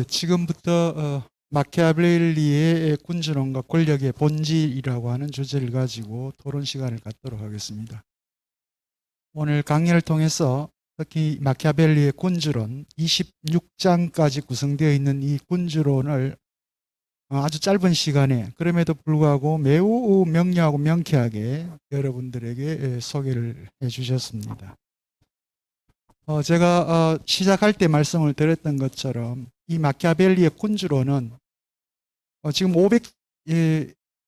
지금부터 마키아벨리의 군주론과 권력의 본질이라고 하는 주제를 가지고 토론 시간을 갖도록 하겠습니다. 오늘 강의를 통해서 특히 마키아벨리의 군주론 26장까지 구성되어 있는 이 군주론을 아주 짧은 시간에 그럼에도 불구하고 매우 명료하고 명쾌하게 여러분들에게 소개를 해 주셨습니다. 제가 시작할 때 말씀을 드렸던 것처럼 이 마키아벨리의 군주론은 지금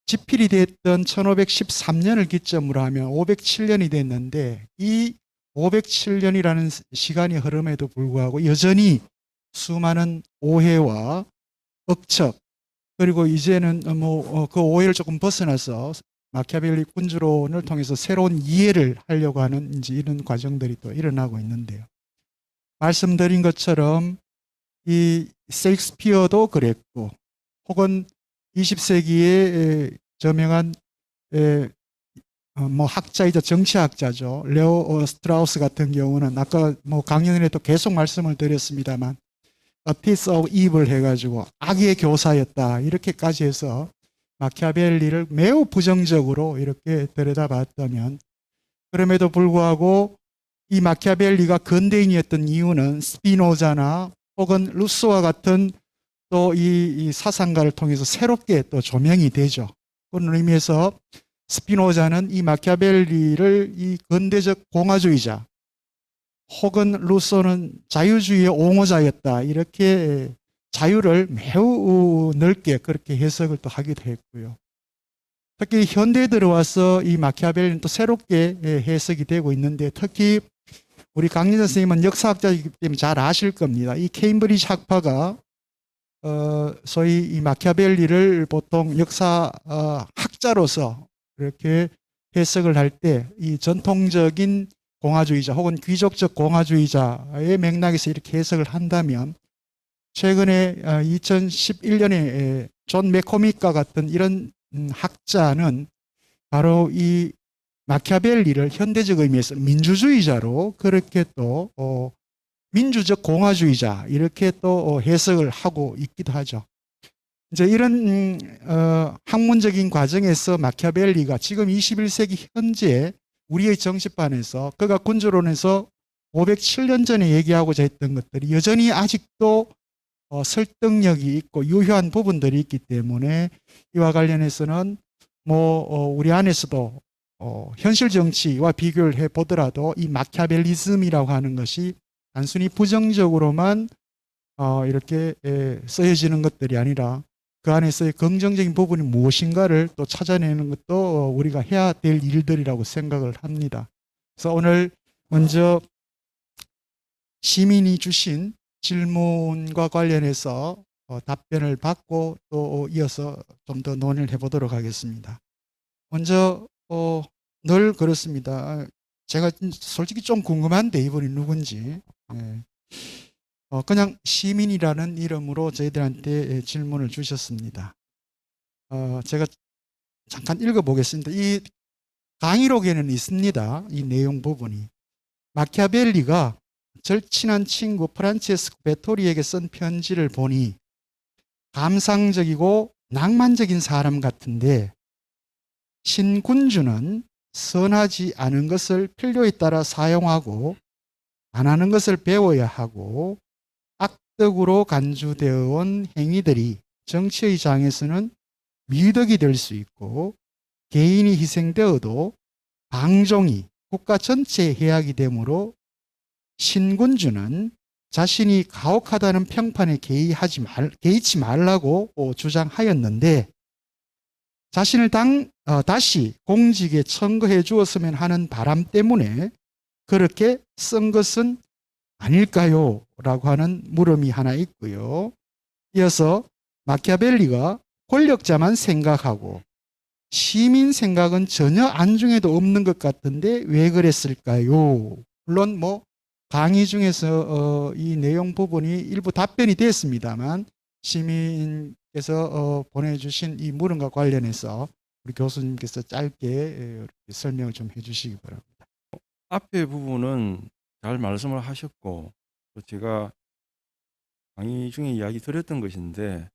집필이 됐던 1513년을 기점으로 하면 507년이 됐는데, 이 507년이라는 시간이 흐름에도 불구하고 여전히 수많은 오해와 억측, 그리고 이제는 그 오해를 조금 벗어나서 마키아벨리 군주론을 통해서 새로운 이해를 하려고 하는 이제 이런 과정들이 또 일어나고 있는데요. 말씀드린 것처럼 이 셰익스피어도 그랬고, 혹은 20세기의 저명한 학자이자 정치학자죠. 레오 스트라우스 같은 경우는 아까 강연에도 계속 말씀을 드렸습니다만 A Piece of Evil 해가지고 악의 교사였다 이렇게까지 해서 마키아벨리를 매우 부정적으로 이렇게 들여다봤다면, 그럼에도 불구하고 이 마키아벨리가 근대인이었던 이유는 스피노자나 혹은 루소와 같은 또 이 사상가를 통해서 새롭게 또 조명이 되죠. 그런 의미에서 스피노자는 이 마키아벨리를 이 근대적 공화주의자, 혹은 루소는 자유주의의 옹호자였다, 이렇게 자유를 매우 넓게 그렇게 해석을 또 하기도 했고요. 특히 현대에 들어와서 이 마키아벨리는 또 새롭게 해석이 되고 있는데, 특히 우리 강민선 선생님은 역사학자이기 때문에 잘 아실 겁니다. 이 케임브리지 학파가 소위 이 마키아벨리를 보통 역사 학자로서 이렇게 해석을 할 때 이 전통적인 공화주의자 혹은 귀족적 공화주의자의 맥락에서 이렇게 해석을 한다면, 최근에 2011년에 존 맥코믹과 같은 이런 학자는 바로 이 마키아벨리를 현대적 의미에서 민주주의자로 그렇게 또 민주적 공화주의자 이렇게 또 해석을 하고 있기도 하죠. 이제 이런 학문적인 과정에서 마키아벨리가 지금 21세기 현재 우리의 정치판에서 그가 군주론에서 507년 전에 얘기하고자 했던 것들이 여전히 아직도 설득력이 있고 유효한 부분들이 있기 때문에 이와 관련해서는 우리 안에서도 현실 정치와 비교를 해 보더라도 이 마키아벨리즘이라고 하는 것이 단순히 부정적으로만 이렇게 쓰여지는 것들이 아니라 그 안에서의 긍정적인 부분이 무엇인가를 또 찾아내는 것도 우리가 해야 될 일들이라고 생각을 합니다. 그래서 오늘 먼저 시민이 주신 질문과 관련해서 답변을 받고 또 이어서 좀 더 논의를 해보도록 하겠습니다. 먼저 늘 그렇습니다. 제가 솔직히 좀 궁금한데 이분이 누군지. 그냥 시민이라는 이름으로 저희들한테 질문을 주셨습니다. 제가 잠깐 읽어보겠습니다. 이 강의록에는 있습니다. 이 내용 부분이. 마키아벨리가 절친한 친구 프란체스코 베토리에게 쓴 편지를 보니 감상적이고 낭만적인 사람 같은데, 신군주는 선하지 않은 것을 필요에 따라 사용하고 안 하는 것을 배워야 하고, 악덕으로 간주되어 온 행위들이 정치의 장에서는 미덕이 될 수 있고, 개인이 희생되어도 방종이 국가 전체의 해악이 되므로 신군주는 자신이 가혹하다는 평판에 개의치 말라고 주장하였는데, 자신을 다시 공직에 청구해 주었으면 하는 바람 때문에 그렇게 쓴 것은 아닐까요? 라고 하는 물음이 하나 있고요. 이어서 마키아벨리가 권력자만 생각하고 시민 생각은 전혀 안중에도 없는 것 같은데 왜 그랬을까요? 물론 강의 중에서 이 내용 부분이 일부 답변이 됐습니다만, 시민께서 보내주신 이 물음과 관련해서 우리 교수님께서 짧게 설명을 좀 해주시기 바랍니다. 앞에 부분은 잘 말씀을 하셨고, 또 제가 강의 중에 이야기 드렸던 것인데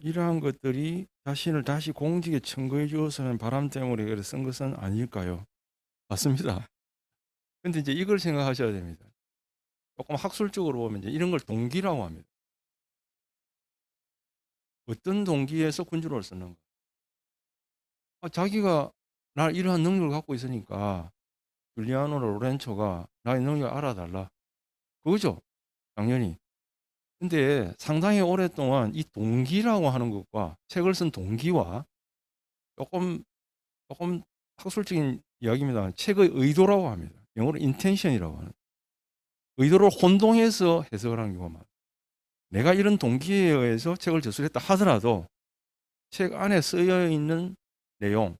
이러한 것들이 자신을 다시 공직에 청구해 주어서는 바람 때문에 그래 쓴 것은 아닐까요? 맞습니다. 근데 이제 이걸 생각하셔야 됩니다. 조금 학술적으로 보면 이제 이런 걸 동기라고 합니다. 어떤 동기에서 군주론을 썼는가? 자기가 나 이러한 능력을 갖고 있으니까 줄리아노 로렌초가 나의 능력을 알아달라. 그거죠. 당연히. 근데 상당히 오랫동안 이 동기라고 하는 것과 책을 쓴 동기와 조금 조금 학술적인 이야기입니다. 책의 의도라고 합니다. 영어로 intention이라고 하는. 의도를 혼동해서 해석을 하는 경우가 많아요. 내가 이런 동기에 의해서 책을 저술했다 하더라도 책 안에 쓰여 있는 내용,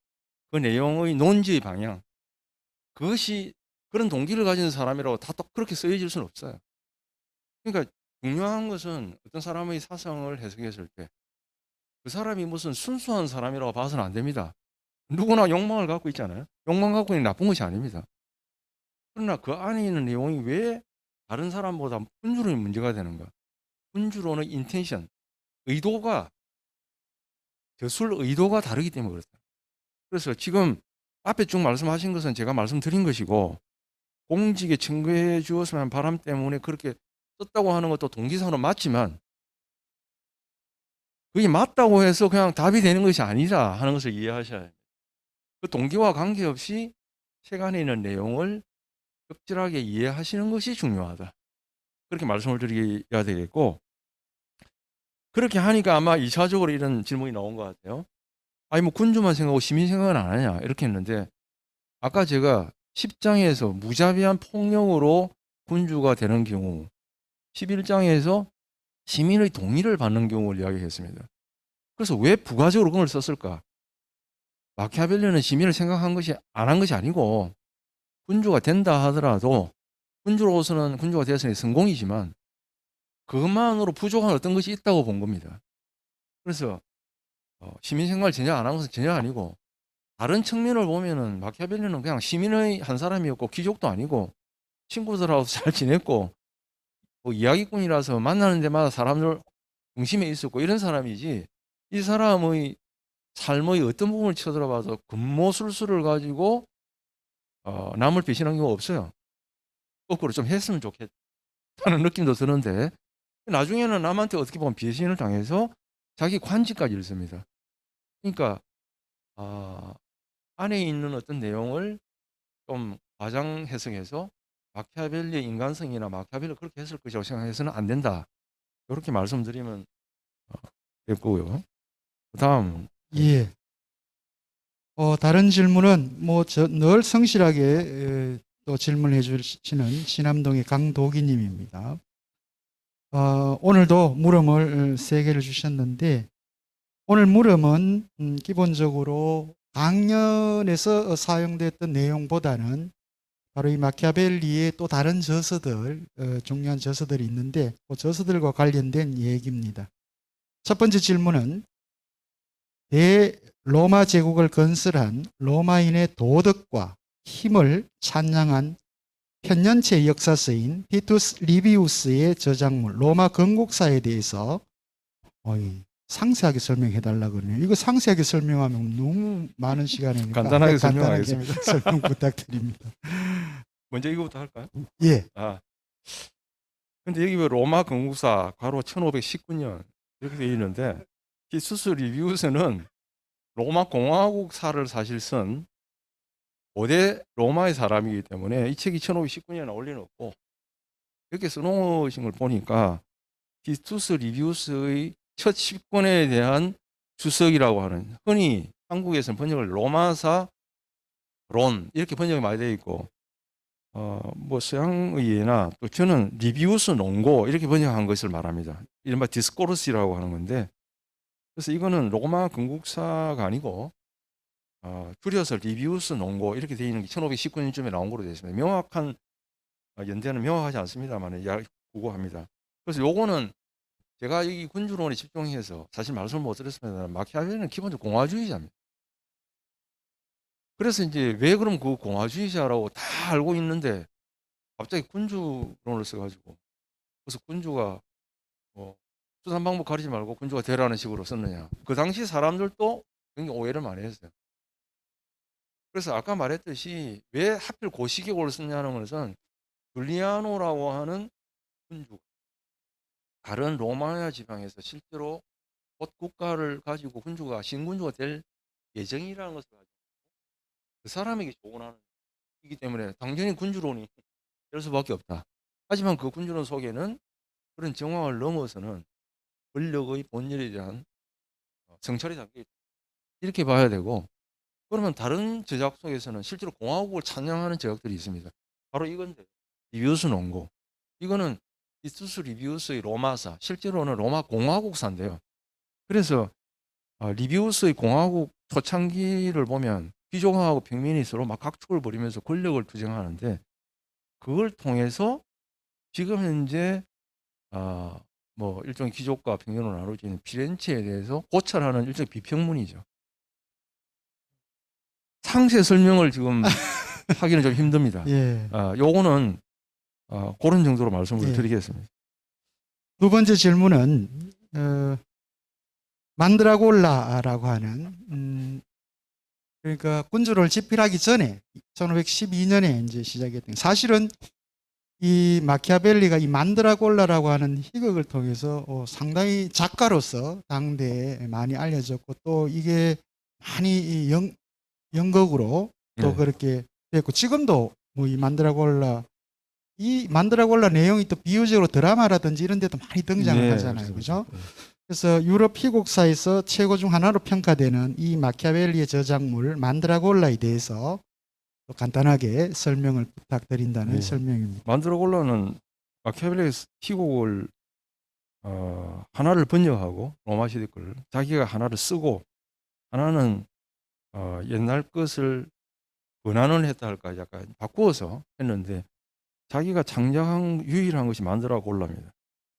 그 내용의 논지의 방향, 그것이 그런 동기를 가진 사람이라고 다 또 그렇게 쓰여질 수는 없어요. 그러니까 중요한 것은 어떤 사람의 사상을 해석했을 때 그 사람이 무슨 순수한 사람이라고 봐서는 안 됩니다. 누구나 욕망을 갖고 있잖아요. 욕망 갖고 있는 게 나쁜 것이 아닙니다. 그러나 그 안에 있는 내용이 왜 다른 사람보다 군주론이 문제가 되는가? 군주론의 인텐션, 의도가 저술 의도가 다르기 때문에 그렇다. 그래서 지금 앞에 쭉 말씀하신 것은 제가 말씀드린 것이고 공직에 청구해 주었으면 바람 때문에 그렇게 썼다고 하는 것도 동기상으로 맞지만 그게 맞다고 해서 그냥 답이 되는 것이 아니라 하는 것을 이해하셔야 해요. 그 동기와 관계없이 책 안에 있는 내용을 적절하게 이해하시는 것이 중요하다. 그렇게 말씀을 드려야 되겠고 그렇게 하니까 아마 2차적으로 이런 질문이 나온 것 같아요. 아니 뭐 군주만 생각하고 시민 생각은 안 하냐 이렇게 했는데 아까 제가 10장에서 무자비한 폭력으로 군주가 되는 경우 11장에서 시민의 동의를 받는 경우를 이야기했습니다. 그래서 왜 부가적으로 그걸 썼을까? 마키아벨리는 시민을 생각한 것이 안 한 것이 아니고 군주가 된다 하더라도 군주로서는 군주가 되었으니 성공이지만 그것만으로 부족한 어떤 것이 있다고 본 겁니다. 그래서 시민 생활을 전혀 안 한 것은 전혀 아니고 다른 측면을 보면은 마키아벨리는 그냥 시민의 한 사람이었고 귀족도 아니고 친구들하고 잘 지냈고 뭐 이야기꾼이라서 만나는 데마다 사람들 중심에 있었고 이런 사람이지 이 사람의 삶의 어떤 부분을 쳐들어봐도 금모술수를 가지고 남을 배신한 경우가 없어요. 거꾸로 좀 했으면 좋겠다는 느낌도 드는데 나중에는 남한테 어떻게 보면 배신을 당해서 자기 관직까지 잃습니다. 그러니까 안에 있는 어떤 내용을 좀 과장 해석해서 마키아벨리의 인간성이나 마키아벨리 그렇게 했을 것이라고 생각해서는 안 된다. 이렇게 말씀드리면 됐고요. 그다음 예. 다른 질문은 뭐 늘 성실하게 또 질문해 주시는 신암동의 강도기 님입니다. 오늘도 물음을 세 개를 주셨는데 오늘 물음은 기본적으로 강연에서 사용됐던 내용보다는 바로 이 마키아벨리의 또 다른 저서들, 중요한 저서들이 있는데 그 저서들과 관련된 얘기입니다. 첫 번째 질문은 대로마 제국을 건설한 로마인의 도덕과 힘을 찬양한 편년체 역사서인 티투스 리비우스의 저작물 로마 건국사에 대해서 상세하게 설명해 달라고 그러네요. 이거 상세하게 설명하면 너무 많은 시간이니까 간단하게 간단하게 설명하겠습니다. 설명 부탁드립니다. 먼저 이거부터 할까요? 예, 근데 여기 왜 로마 건국사 괄호 1519년 이렇게 되어 있는데 티투스 리비우스는 로마 공화국사를 사실 쓴 고대 로마의 사람이기 때문에 이 책이 1519년에 나올 리는 없고 이렇게 써놓으신 걸 보니까 티투스 리비우스의 첫 10권에 대한 주석이라고 하는 흔히 한국에서는 번역을 로마사 론 이렇게 번역이 많이 되어 있고 뭐 서양의나 또 저는 리비우스 논고 이렇게 번역한 것을 말합니다. 이른바 디스코르스라고 하는 건데 그래서 이거는 로마 건국사가 아니고 줄여서 리비우스 논고 이렇게 되어 있는 게 1519년쯤에 나온 거로 되어 있습니다. 명확한 연대는 명확하지 않습니다만 구고합니다. 그래서 요거는 제가 이 군주론에 집중해서 사실 말씀을 못 드렸습니다만 마키아벨리는 기본적으로 공화주의자입니다. 그래서 이제 왜 그럼 그 공화주의자라고 다 알고 있는데 갑자기 군주론을 써가지고 그래서 군주가 뭐 수산 방법 가리지 말고 군주가 되라는 식으로 썼느냐. 그 당시 사람들도 굉장히 오해를 많이 했어요. 그래서 아까 말했듯이 왜 하필 고시계곡을 썼냐는 것은 줄리아노라고 하는 군주, 다른 로마니아 지방에서 실제로 곧 국가를 가지고 군주가 신군주가 될 예정이라는 것을 가지고 그 사람에게 조언하는 이기 때문에 당연히 군주론이 될 수밖에 없다. 하지만 그 군주론 속에는 그런 정황을 넘어서는 권력의 본질에 대한 성찰이 담겨 있다. 이렇게 봐야 되고, 그러면 다른 저작 속에서는 실제로 공화국을 찬양하는 저작들이 있습니다. 바로 이건데, 리비우스 논고. 이거는 티투스 리비우스의 로마사, 실제로는 로마 공화국사인데요. 그래서 리비우스의 공화국 초창기를 보면 귀족하고 평민이 서로 막 각축을 벌이면서 권력을 투쟁하는데, 그걸 통해서 지금 현재 뭐 일종의 귀족과 평민으로 나눠지는 피렌체에 대해서 고찰하는 일종의 비평문이죠. 상세 설명을 지금 하기는 좀 힘듭니다. 예. 요거는 그런 정도로 말씀을 예. 드리겠습니다. 두 번째 질문은 만드라골라라고 하는 그러니까 군주를 집필하기 전에 1512년에 이제 시작했던 사실은 이 마키아벨리가 이 만드라골라라고 하는 희극을 통해서 상당히 작가로서 당대에 많이 알려졌고 또 이게 많이 이 연극으로 또 네. 그렇게 됐고 지금도 뭐 이 만드라골라 내용이 또 비유적으로 드라마라든지 이런 데도 많이 등장을 네, 하잖아요. 그렇습니다. 그죠? 그래서 유럽 희곡사에서 최고 중 하나로 평가되는 이 마키아벨리의 저작물 만드라골라에 대해서 또 간단하게 설명을 부탁드린다는 네. 설명입니다. 만드라골라는 마키아벨리의 희곡을 하나를 번역하고 로마 시대 걸 자기가 하나를 쓰고 하나는 옛날 것을 번안을 했다 할까 약간 바꾸어서 했는데 자기가 창작한 유일한 것이 만드라골라입니다.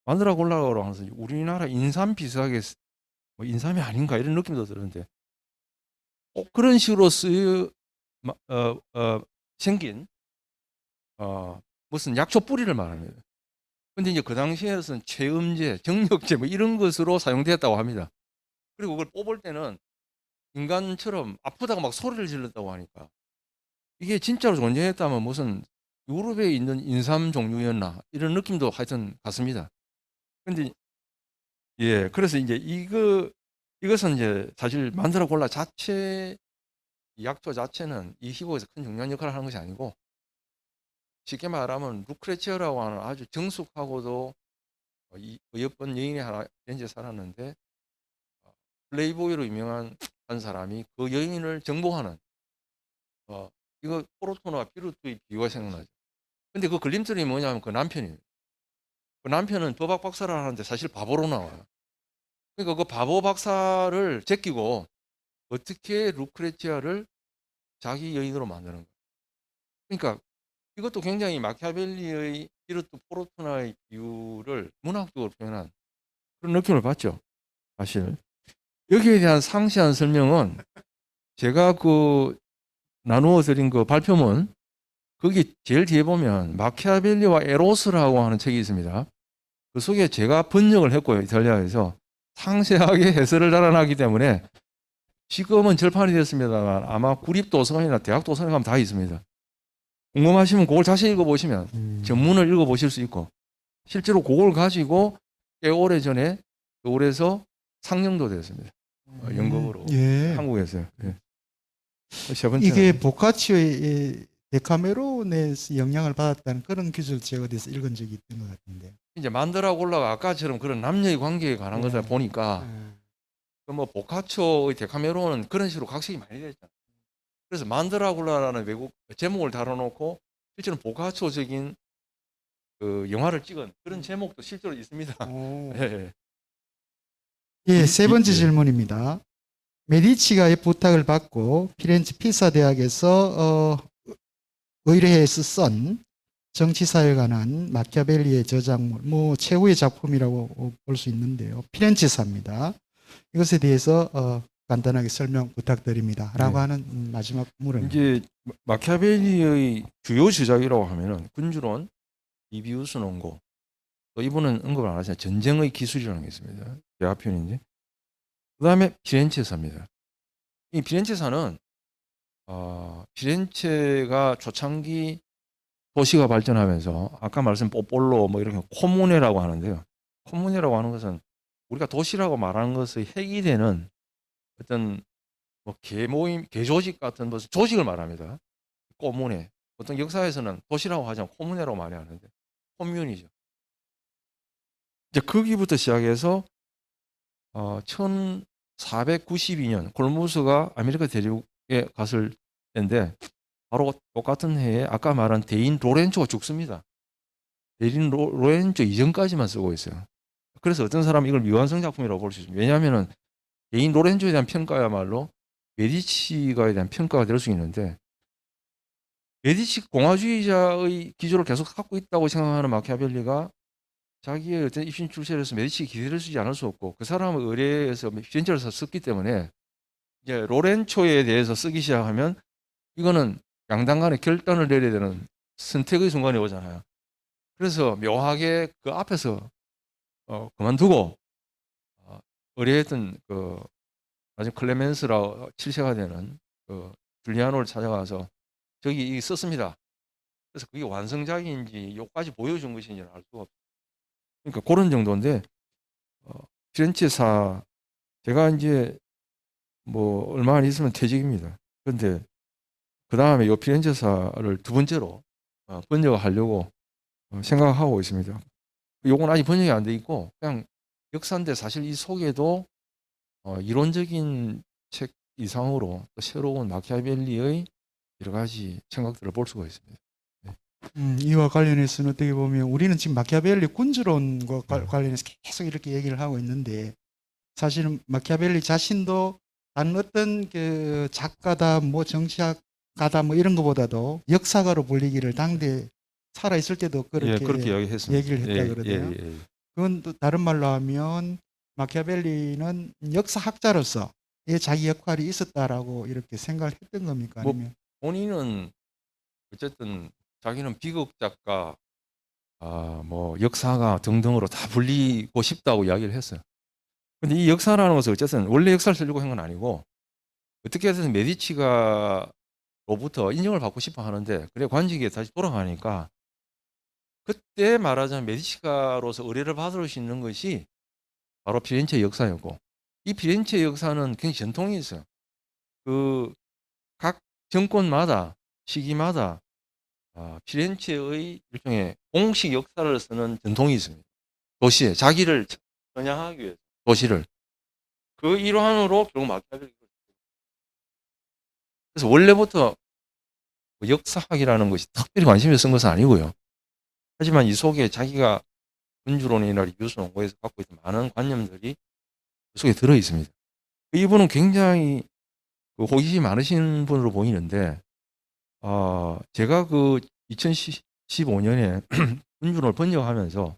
만드라골라라고 하면서 우리나라 인삼 비슷하게 뭐 인삼이 아닌가 이런 느낌도 드는데 그런 식으로 생긴 무슨 약초 뿌리를 말합니다. 근데 이제 그 당시에서는 최음제, 정력제 뭐 이런 것으로 사용되었다고 합니다. 그리고 그걸 뽑을 때는 인간처럼 아프다고 막 소리를 질렀다고 하니까 이게 진짜로 존재했다면 무슨 유럽에 있는 인삼 종류였나 이런 느낌도 하여튼 같습니다. 근데 예, 그래서 이제 이것은 이제 사실 만드라골라 자체 이 약초 자체는 이 희곡에서 큰 중요한 역할을 하는 것이 아니고 쉽게 말하면 루크레치아라고 하는 아주 정숙하고도 예쁜 여인이 하나 현재 살았는데 플레이보이로 유명한 한 사람이 그 여인을 정복하는 이거 포르토나 비루트의 비유가 생각나죠. 근데 그 걸림돌이 뭐냐면 그 남편이에요. 그 남편은 법학 박사를 하는데 사실 바보로 나와요. 그러니까 그 바보 박사를 제끼고 어떻게 루크레치아를 자기 여인으로 만드는 거예요. 그러니까 이것도 굉장히 마키아벨리의 비루트 포르토나의 비유를 문학적으로 표현한 그런 느낌을 받죠. 사실 여기에 대한 상세한 설명은 제가 나누어 드린 그 발표문 거기 제일 뒤에 보면 마키아벨리와 에로스라고 하는 책이 있습니다. 그 속에 제가 번역을 했고요. 이탈리아에서 상세하게 해설을 달아놨기 때문에 지금은 절판이 됐습니다만 아마 구립도서관이나 대학도서관에 가면 다 있습니다. 궁금하시면 그걸 자세히 읽어보시면 전문을 읽어보실 수 있고 실제로 그걸 가지고 꽤 오래전에 서울에서 상영도 됐습니다. 연극으로 예. 한국에서요. 예. 세 번째는 이게 보카치오의 데카메론에서 영향을 받았다는 그런 기술을 제가 어디서 읽은 적이 있던 것 같은데. 이제 만드라골라가 아까처럼 그런 남녀의 관계에 관한 거다 보니까 뭐 보카초의 데카메론은 그런 식으로 각색이 많이 됐잖아요. 그래서 만드라골라라는 외국 제목을 달아놓고 실제로 보카초적인 그 영화를 찍은 그런 제목도 실제로 있습니다. 예. 예, 세 번째 예. 질문입니다. 메디치가의 부탁을 받고 피렌체 피사 대학에서 의뢰해서 쓴 정치사에 관한 마키아벨리의 저작물, 뭐 최후의 작품이라고 볼 수 있는데요. 피렌체사입니다. 이것에 대해서 간단하게 설명 부탁드립니다. 라고 네. 하는 마지막 물음. 이제 마키아벨리의 주요 주작이라고 하면은 군주론, 리비우스 논고, 또 이분은 언급을 안 하시죠. 전쟁의 기술이라는 게 있습니다. 대화 표현인지. 그 다음에 피렌체사입니다. 이 피렌체사는 피렌체가 초창기 도시가 발전하면서 아까 말씀 뽀폴로 뭐 이렇게 코무네라고 하는데요. 코무네라고 하는 것은 우리가 도시라고 말하는 것의 핵이 되는 어떤 뭐 개모임, 개조직 같은 무슨 조직을 말합니다. 코무네. 보통 역사에서는 도시라고 하지 않고 코무네라고 많이 하는데 코뮌이죠. 이제 거기부터 시작해서 1492년 콜ум버스가 아메리카 대륙에 갔을 때인데 바로 똑같은 해에 아까 말한 대인 로렌초가 죽습니다. 대인 로렌초 이전까지만 쓰고 있어요. 그래서 어떤 사람은 이걸 미완성 작품이라고 볼 수 있습니다. 왜냐하면 대인 로렌초에 대한 평가야말로 메디치가에 대한 평가가 될 수 있는데 메디치 공화주의자의 기조를 계속 갖고 있다고 생각하는 마키아벨리가 자기의 어떤 입신 출세로서 메디치 기대를 쓰지 않을 수 없고 그 사람의 의뢰에서 피렌체를 썼기 때문에 이제 로렌초에 대해서 쓰기 시작하면 이거는 양당 간에 결단을 내려야 되는 선택의 순간이 오잖아요. 그래서 묘하게 그 앞에서 그만두고 의뢰했던 그 나중에 클레멘스라 7세가 되는 그 줄리아노를 찾아가서 저기 썼습니다. 그래서 그게 완성작인지 요까지 보여준 것인지는 알 수가 없어요. 그러니까 그런 정도인데 피렌체사 제가 이제 뭐 얼마 안 있으면 퇴직입니다. 그런데 그 다음에 요 피렌체사를 두 번째로 번역하려고 생각하고 있습니다. 요건 아직 번역이 안 돼 있고 그냥 역사인데 사실 이 속에도 이론적인 책 이상으로 또 새로운 마키아벨리의 여러 가지 생각들을 볼 수가 있습니다. 네. 이와 관련해서는 어떻게 보면 우리는 지금 마키아벨리 군주론과 관련해서 계속 이렇게 얘기를 하고 있는데 사실은 마키아벨리 자신도 다른 어떤 그 작가다 뭐 정치학가다 뭐 이런 것보다도 역사가로 불리기를 당대 살아 있을 때도 예, 그렇게 그렇게 이야기했습니다. 얘기를 했다 그러대요. 그건 또 다른 말로 하면 마키아벨리는 역사학자로서 자기 역할이 있었다라고 이렇게 생각을 했던 겁니까? 뭐 아니면 본인은 어쨌든 자기는 비극 작가, 뭐 역사가 등등으로 다 불리고 싶다고 이야기를 했어요. 근데 이 역사라는 것은 어쨌든 원래 역사를 쓰려고 한 건 아니고 어떻게 해서 메디치가 로부터 인정을 받고 싶어 하는데 그래 관직에 다시 돌아가니까 그때 말하자면 메디치가로서 의뢰를 받을 수 있는 것이 바로 피렌체 역사였고 이 피렌체 역사는 굉장히 전통이 있어요. 그 각 정권마다 시기마다 피렌체의 일종의 공식 역사를 쓰는 전통이 있습니다. 도시에 자기를 겨냥하기 위해서 도시를 그 일환으로 결국 마키아벨리 그래서 원래부터 역사학이라는 것이 특별히 관심을 쓴 것은 아니고요. 하지만 이 속에 자기가 군주론이나 리뷰스 농구에서 갖고 있는 많은 관념들이 그 속에 들어 있습니다. 이분은 굉장히 그 호기심이 많으신 분으로 보이는데 제가 그 2015년에 군주론을 번역하면서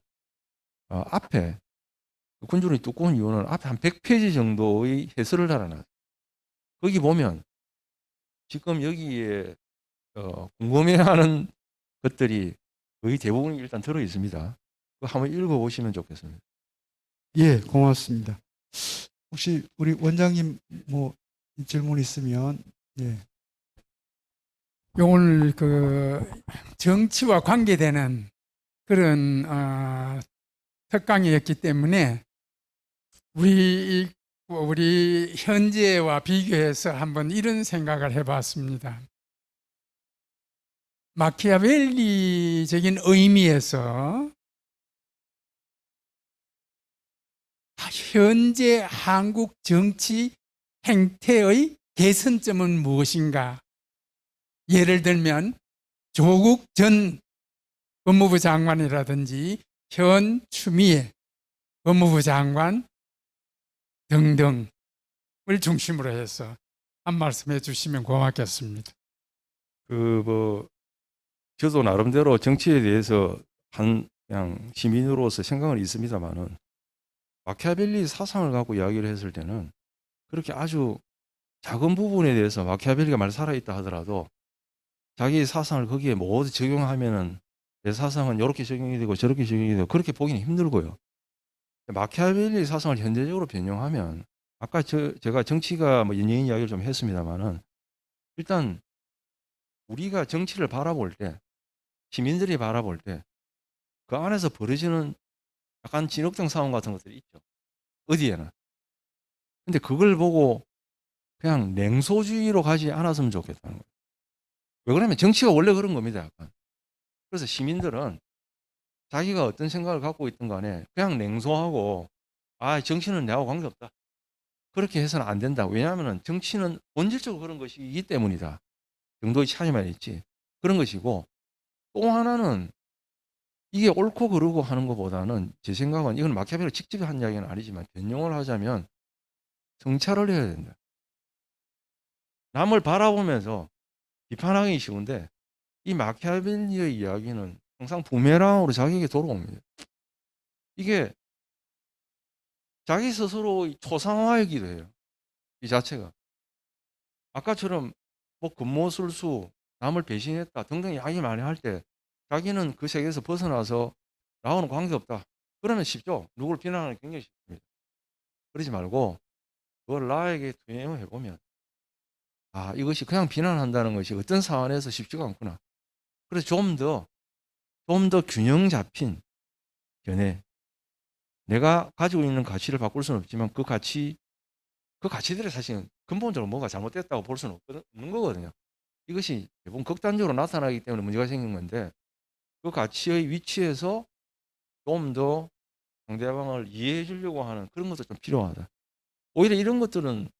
앞에 군주론이 두꺼운 이유는 앞에 한 100페이지 정도의 해설을 달아놨어요. 거기 보면 지금 여기에 궁금해하는 것들이 거의 대부분이 일단 들어 있습니다. 그거 한번 읽어보시면 좋겠습니다. 예, 고맙습니다. 혹시 우리 원장님 뭐 질문 있으면 예. 오늘 그 정치와 관계되는 그런 특강이었기 때문에 우리 현재와 비교해서 한번 이런 생각을 해봤습니다. 마키아벨리적인 의미에서 현재 한국 정치 행태의 개선점은 무엇인가? 예를 들면 조국 전 법무부 장관이라든지 현 추미애 법무부 장관 등등을 중심으로 해서 한 말씀 해주시면 고맙겠습니다. 저도 나름대로 정치에 대해서 그냥 시민으로서 생각은 있습니다만은 마키아벨리 사상을 갖고 이야기를 했을 때는 그렇게 아주 작은 부분에 대해서 마키아벨리가 말 살아있다 하더라도 자기 사상을 거기에 모두 적용하면은 내 사상은 이렇게 적용이 되고 저렇게 적용이 되고 그렇게 보기는 힘들고요. 마키아벨리 사상을 현대적으로 변형하면 아까 제가 정치가 뭐 연예인 이야기를 좀 했습니다만은 일단 우리가 정치를 바라볼 때 시민들이 바라볼 때 그 안에서 벌어지는 약간 진흙탕 싸움 같은 것들이 있죠. 어디에나. 근데 그걸 보고 그냥 냉소주의로 가지 않았으면 좋겠다는 거예요. 왜 그러냐면 정치가 원래 그런 겁니다. 약간. 그래서 시민들은 자기가 어떤 생각을 갖고 있든 간에 그냥 냉소하고 정치는 내하고 관계없다. 그렇게 해서는 안 된다. 왜냐하면 정치는 본질적으로 그런 것이기 때문이다. 정도의 차이만 있지. 그런 것이고 또 하나는 이게 옳고 그르고 하는 것보다는 제 생각은 이건 마키아벨리가 직접 한 이야기는 아니지만 변형을 하자면 성찰을 해야 된다. 남을 바라보면서 비판하기 쉬운데 이 마키아벨리의 이야기는 항상 부메랑으로 자기에게 돌아옵니다. 이게 자기 스스로 초상화이기도 해요. 이 자체가. 아까처럼 뭐 금모술수, 남을 배신했다 등등 이야기 많이 할 때 자기는 그 세계에서 벗어나서 나하고는 관계없다. 그러면 쉽죠. 누구를 비난하는 게 굉장히 쉽습니다. 그러지 말고 그걸 나에게 투영해 보면 이것이 그냥 비난한다는 것이 어떤 사안에서 쉽지가 않구나. 그래서 좀 더 균형 잡힌 견해. 내가 가지고 있는 가치를 바꿀 수는 없지만 그 가치들이 사실은 근본적으로 뭔가 잘못됐다고 볼 수는 없는 거거든요. 이것이 대부분 극단적으로 나타나기 때문에 문제가 생긴 건데 그 가치의 위치에서 좀 더 상대방을 이해해 주려고 하는 그런 것도 좀 필요하다. 오히려 이런 것들은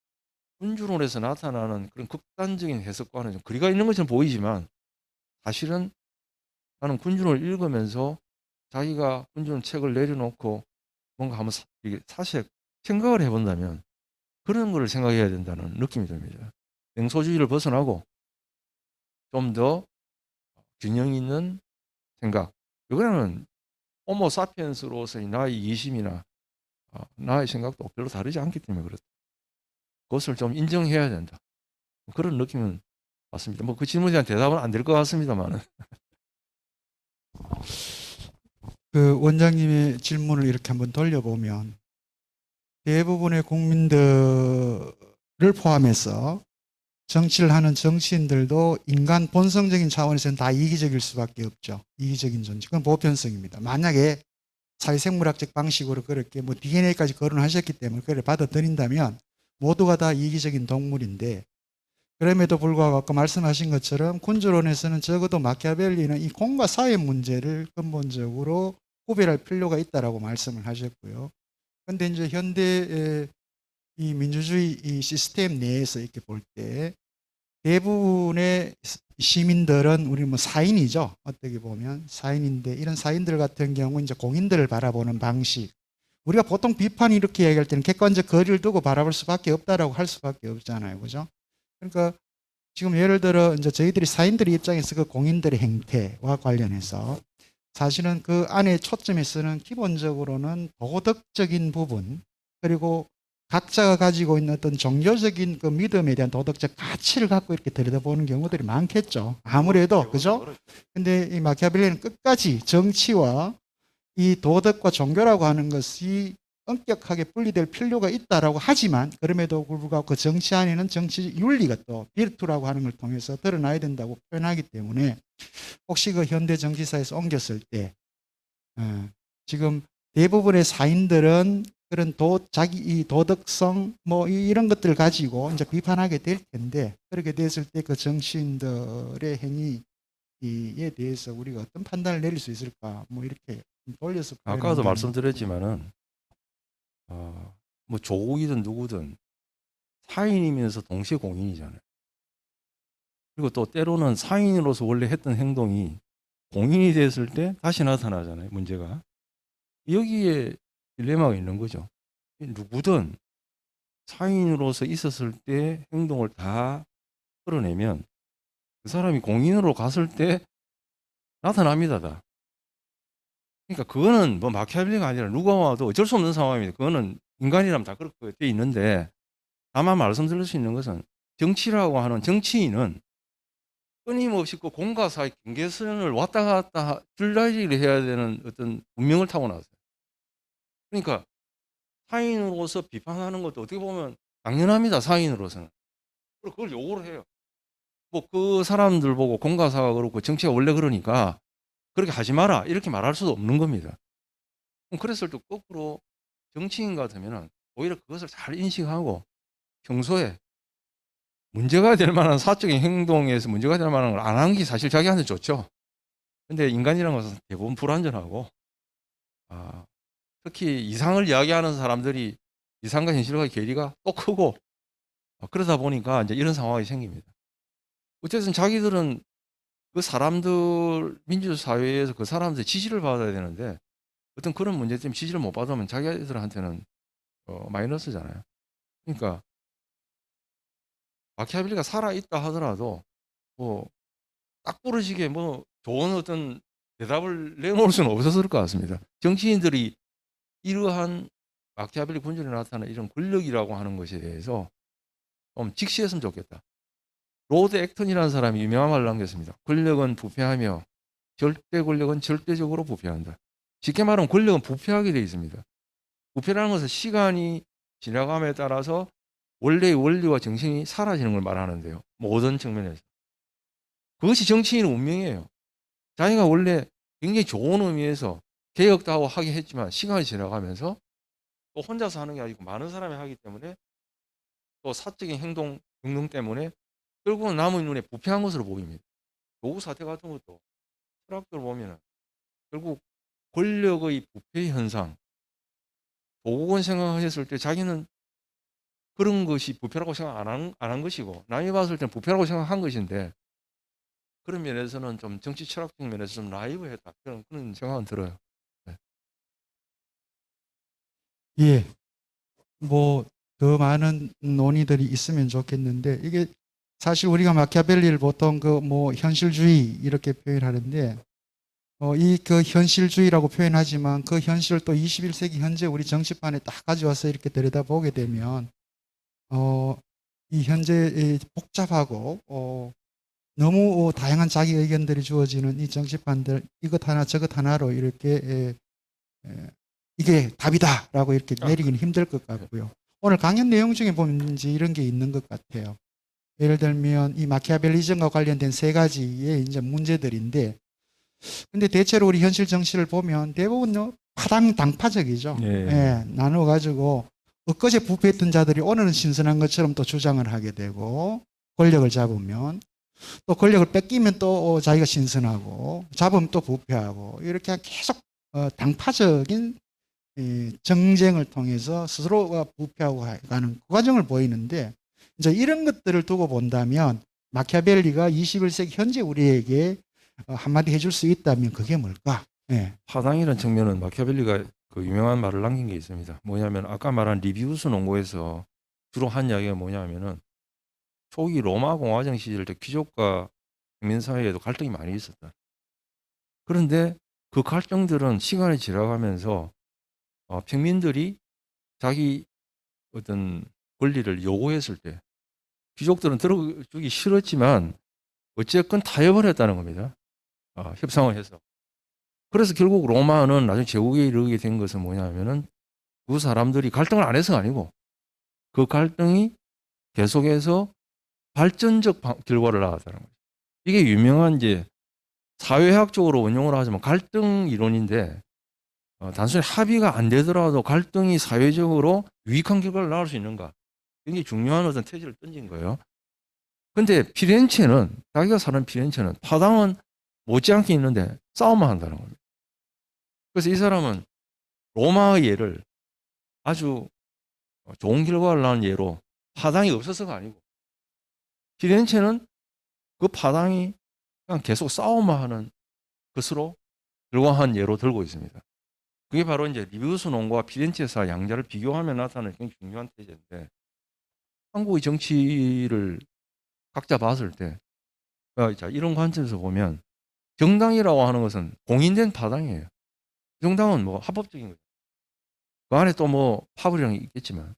군주론에서 나타나는 그런 극단적인 해석과는 좀 거리가 있는 것처럼 보이지만 사실은 나는 군주론을 읽으면서 자기가 군주론 책을 내려놓고 뭔가 한번 사실 생각을 해본다면 그런 거를 생각해야 된다는 느낌이 듭니다. 냉소주의를 벗어나고 좀 더 균형 있는 생각. 이거는 호모 사피엔스로서의 나의 이심이나 나의 생각도 별로 다르지 않기 때문에 그렇다. 그것을 좀 인정해야 된다. 그런 느낌은 맞습니다. 뭐 그 질문에 대한 대답은 안 될 것 같습니다만은. 그 원장님의 질문을 이렇게 한번 돌려보면 대부분의 국민들을 포함해서 정치를 하는 정치인들도 인간 본성적인 차원에서는 다 이기적일 수밖에 없죠. 이기적인 존재. 그건 보편성입니다. 만약에 사회생물학적 방식으로 그렇게 뭐 DNA까지 거론하셨기 때문에 그걸 받아들인다면 모두가 다 이기적인 동물인데 그럼에도 불구하고 아까 말씀하신 것처럼 군주론에서는 적어도 마키아벨리는 이 공과 사회 문제를 근본적으로 구별할 필요가 있다라고 말씀을 하셨고요. 그런데 이제 현대 이 민주주의 이 시스템 내에서 이렇게 볼 때 대부분의 시민들은 우리 뭐 사인이죠. 어떻게 보면 사인인데 이런 사인들 같은 경우 이제 공인들을 바라보는 방식. 우리가 보통 비판이 이렇게 얘기할 때는 객관적 거리를 두고 바라볼 수밖에 없다라고 할 수밖에 없잖아요. 그죠? 그러니까 지금 예를 들어 이제 저희들이 사인들의 입장에서 그 공인들의 행태와 관련해서 사실은 그 안에 초점에서는 기본적으로는 도덕적인 부분 그리고 각자가 가지고 있는 어떤 종교적인 그 믿음에 대한 도덕적 가치를 갖고 이렇게 들여다보는 경우들이 많겠죠. 아무래도 그죠? 근데 이 마키아벨리는 끝까지 정치와 이 도덕과 종교라고 하는 것이 엄격하게 분리될 필요가 있다라고 하지만 그럼에도 불구하고 그 정치 안에는 정치 윤리가 또 비르투라고 하는 걸 통해서 드러나야 된다고 표현하기 때문에 혹시 그 현대 정치사에서 옮겼을 때 지금 대부분의 사인들은 그런 자기 이 도덕성 뭐 이런 것들을 가지고 이제 비판하게 될 텐데 그렇게 됐을 때 그 정치인들의 행위에 대해서 우리가 어떤 판단을 내릴 수 있을까 뭐 이렇게 돌려서 아까도 말씀드렸지만은 뭐 조국이든 누구든 사인이면서 동시에 공인이잖아요. 그리고 또 때로는 사인으로서 원래 했던 행동이 공인이 됐을 때 다시 나타나잖아요. 문제가. 여기에 딜레마가 있는 거죠. 누구든 사인으로서 있었을 때 행동을 다 끌어내면 그 사람이 공인으로 갔을 때 나타납니다. 다. 그러니까 그거는 뭐 마키아벨리가 아니라 누가 와도 어쩔 수 없는 상황입니다. 그거는 인간이라면 다 그렇게 돼 있는데 다만 말씀드릴 수 있는 것은 정치라고 하는 정치인은 끊임없이 그 공과 사의 경계선을 왔다 갔다 줄다리기를 해야 되는 어떤 운명을 타고났어요. 그러니까 사인으로서 비판하는 것도 어떻게 보면 당연합니다. 사인으로서는. 그리고 그걸 요구를 해요. 뭐 그 사람들 보고 공과 사가 그렇고 정치가 원래 그러니까 그렇게 하지 마라 이렇게 말할 수도 없는 겁니다. 그랬을 때 거꾸로 정치인 같으면은 오히려 그것을 잘 인식하고 평소에 문제가 될 만한 사적인 행동에서 문제가 될 만한 걸 안 하는 게 사실 자기한테 좋죠. 근데 인간이라는 것은 대부분 불완전하고, 특히 이상을 이야기하는 사람들이 이상과 현실과의 괴리가 또 크고, 그러다 보니까 이제 이런 상황이 생깁니다. 어쨌든 자기들은 그 사람들, 민주사회에서 그 사람들 지지를 받아야 되는데, 어떤 그런 문제 때문에 지지를 못 받으면 자기들한테는 마이너스잖아요. 그러니까 마키아벨리가 살아있다 하더라도 뭐 딱 부러지게 뭐 좋은 어떤 대답을 내놓을 수는 없었을 것 같습니다. 정치인들이 이러한 마키아벨리 군주에 나타나는 이런 권력이라고 하는 것에 대해서 좀 직시했으면 좋겠다. 로드 액턴이라는 사람이 유명한 말을 남겼습니다. 권력은 부패하며 절대 권력은 절대적으로 부패한다. 쉽게 말하면 권력은 부패하게 되어 있습니다. 부패라는 것은 시간이 지나감에 따라서 원래의 원리와 정신이 사라지는 걸 말하는데요. 모든 측면에서. 그것이 정치인의 운명이에요. 자기가 원래 굉장히 좋은 의미에서 개혁도 하고 하긴 했지만 시간이 지나가면서 또 혼자서 하는 게 아니고 많은 사람이 하기 때문에 또 사적인 행동 등등 때문에 결국은 남의 눈에 부패한 것으로 보입니다. 노후 사태 같은 것도 철학적으로 보면 결국 권력의 부패 현상, 도국은 생각하셨을 때 자기는 그런 것이 부패라고 생각 안 한 것이고 남이 봤을 때는 부패라고 생각한 것인데 그런 면에서는 좀 정치 철학적 면에서 좀 나이브했다 그런 생각은 들어요. 네. 예, 뭐 더 많은 논의들이 있으면 좋겠는데 이게 사실 우리가 마키아벨리를 보통 그 뭐 현실주의 이렇게 표현하는데 이 그 현실주의라고 표현하지만 그 현실을 또 21세기 현재 우리 정치판에 딱 가져와서 이렇게 들여다보게 되면 이 현재 이 복잡하고 너무 다양한 자기 의견들이 주어지는 이 정치판들 이것 하나 저것 하나로 이렇게 이게 답이다라고 이렇게 내리기는 힘들 것 같고요. 오늘 강연 내용 중에 보면 이제 이런 게 있는 것 같아요. 예를 들면 이 마키아벨리즘과 관련된 세 가지의 이제 문제들인데, 근데 대체로 우리 현실 정치를 보면 대부분 파당파적이죠. 예. 예, 나눠가지고 엊그제 부패했던 자들이 오늘은 신선한 것처럼 또 주장을 하게 되고 권력을 잡으면 또 권력을 뺏기면 또 자기가 신선하고 잡으면 또 부패하고 이렇게 계속 당파적인 이 정쟁을 통해서 스스로가 부패하고 가는 그 과정을 보이는데 이제 이런 것들을 두고 본다면 마키아벨리가 21세기 현재 우리에게 한마디 해줄 수 있다면 그게 뭘까? 예. 파당이라는 측면은 마키아벨리가 그 유명한 말을 남긴 게 있습니다. 뭐냐면 아까 말한 리비우스 논고에서 주로 한 이야기가 뭐냐면은 초기 로마 공화정 시절 때 귀족과 평민 사회에도 갈등이 많이 있었다. 그런데 그 갈등들은 시간이 지나가면서 평민들이 자기 어떤 권리를 요구했을 때 귀족들은 들어주기 싫었지만 어쨌건 타협을 했다는 겁니다. 협상을 해서. 그래서 결국 로마는 나중에 제국에 이르게 된 것은 뭐냐면은 그 사람들이 갈등을 안 해서가 아니고 그 갈등이 계속해서 발전적 결과를 낳았다는 거죠. 이게 유명한 이제 사회학적으로 원용을 하자면 갈등 이론인데 단순히 합의가 안 되더라도 갈등이 사회적으로 유익한 결과를 낳을 수 있는가? 굉장히 중요한 어떤 테즈를 던진 거예요. 근데 피렌체는 자기가 사는 피렌체는 파당은 못지않게 있는데 싸움만 한다는 겁니다. 그래서 이 사람은 로마의 예를 아주 좋은 결과를 낳은 예로 파당이 없어서가 아니고 피렌체는 그 파당이 그냥 계속 싸움만 하는 것으로 결과한 예로 들고 있습니다. 그게 바로 이제 리비우스 논과 피렌체사 양자를 비교하면 나타나는 굉장히 중요한 테제인데 한국의 정치를 각자 봤을 때 자, 이런 관점에서 보면 정당이라고 하는 것은 공인된 파당이에요. 정당은 뭐 합법적인 거죠. 그 안에 또 뭐 파벌이랑 있겠지만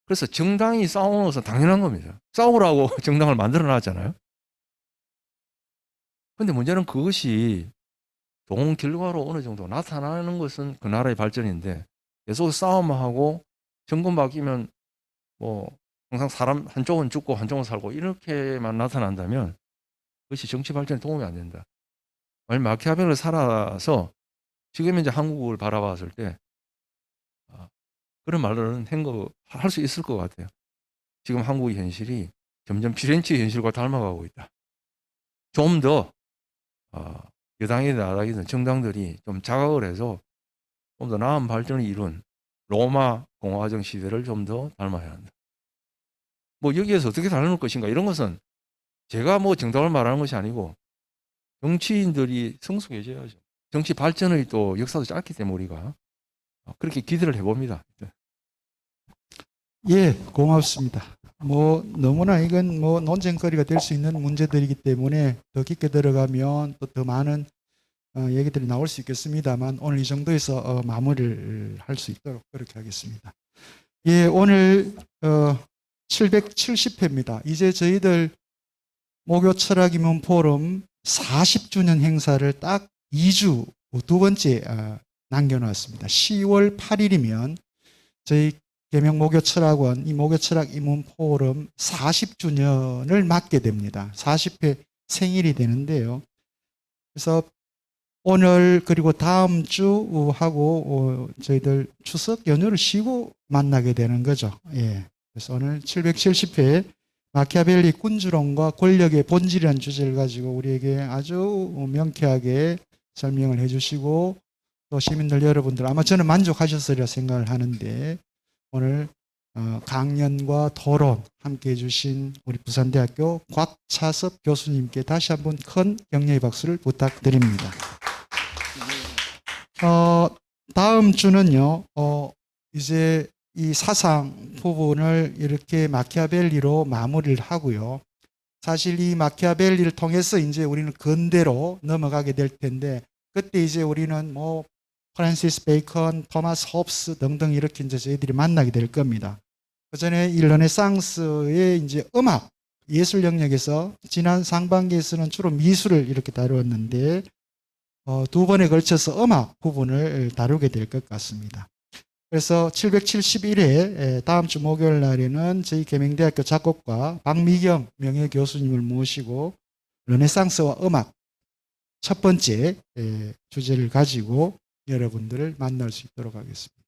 그래서 정당이 싸우는 것은 당연한 겁니다. 싸우라고 정당을 만들어 놨잖아요. 근데 문제는 그것이 좋은 결과로 어느 정도 나타나는 것은 그 나라의 발전인데 계속 싸움하고 정권 바뀌면 뭐 항상 사람 한쪽은 죽고 한쪽은 살고 이렇게만 나타난다면 그것이 정치 발전에 도움이 안 된다. 만약 마키아벨을 살아서 지금 이제 한국을 바라봤을 때 그런 말을 할 수 있을 것 같아요. 지금 한국의 현실이 점점 피렌체 현실과 닮아가고 있다. 좀 더 여당이든 야당이든 정당들이 좀 자각을 해서 좀 더 나은 발전을 이룬 로마 공화정 시대를 좀 더 닮아야 한다. 뭐 여기에서 어떻게 다룰 것인가 이런 것은 제가 뭐 정답을 말하는 것이 아니고 정치인들이 성숙해져야죠. 정치 발전의 또 역사도 짧기 때문에 우리가 그렇게 기대를 해봅니다. 예, 고맙습니다. 뭐 너무나 이건 뭐 논쟁거리가 될 수 있는 문제들이기 때문에 더 깊게 들어가면 또 더 많은 얘기들이 나올 수 있겠습니다만 오늘 이 정도에서 마무리를 할 수 있도록 그렇게 하겠습니다. 예, 오늘 770회입니다. 이제 저희들 목요 철학 입문 포럼 40주년 행사를 딱 2주 두 번째 남겨놨습니다. 10월 8일이면 저희 계명 목요 철학원 이 목요 철학 입문 포럼 40주년을 맞게 됩니다. 40회 생일이 되는데요. 그래서 오늘 그리고 다음 주 하고 저희들 추석 연휴를 쉬고 만나게 되는 거죠. 예. 그래서 오늘 770회 마키아벨리 군주론과 권력의 본질이라는 주제를 가지고 우리에게 아주 명쾌하게 설명을 해주시고 또 시민들 여러분들 아마 저는 만족하셨으리라 생각을 하는데 오늘 강연과 토론 함께 해주신 우리 부산대학교 곽차섭 교수님께 다시 한번 큰 격려의 박수를 부탁드립니다. 다음 주는요, 이제 이 사상 부분을 이렇게 마키아벨리로 마무리를 하고요. 사실 이 마키아벨리를 통해서 이제 우리는 근대로 넘어가게 될 텐데, 그때 이제 우리는 뭐 프란시스 베이컨, 토마스 홉스 등등 이렇게 이제 저희들이 만나게 될 겁니다. 그 전에 이 르네상스의 이제 음악, 예술 영역에서 지난 상반기에서는 주로 미술을 이렇게 다루었는데, 두 번에 걸쳐서 음악 부분을 다루게 될 것 같습니다. 그래서 771회 다음 주 목요일 날에는 저희 계명대학교 작곡가 박미경 명예교수님을 모시고 르네상스와 음악 첫 번째 주제를 가지고 여러분들을 만날 수 있도록 하겠습니다.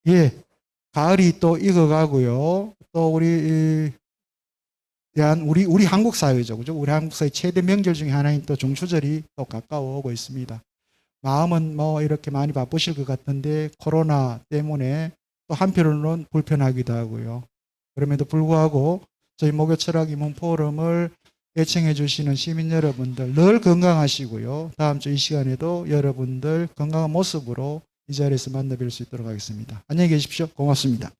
예, 가을이 또 익어가고요. 또 우리 한국 사회죠, 그죠? 우리 한국 사회 최대 명절 중에 하나인 또 중추절이 또 가까워 오고 있습니다. 마음은 뭐 이렇게 많이 바쁘실 것 같은데 코로나 때문에 또 한편으로는 불편하기도 하고요. 그럼에도 불구하고 저희 목요 철학 입문 포럼을 애청해 주시는 시민 여러분들 늘 건강하시고요. 다음 주 이 시간에도 여러분들 건강한 모습으로 이 자리에서 만나 뵐 수 있도록 하겠습니다. 안녕히 계십시오. 고맙습니다.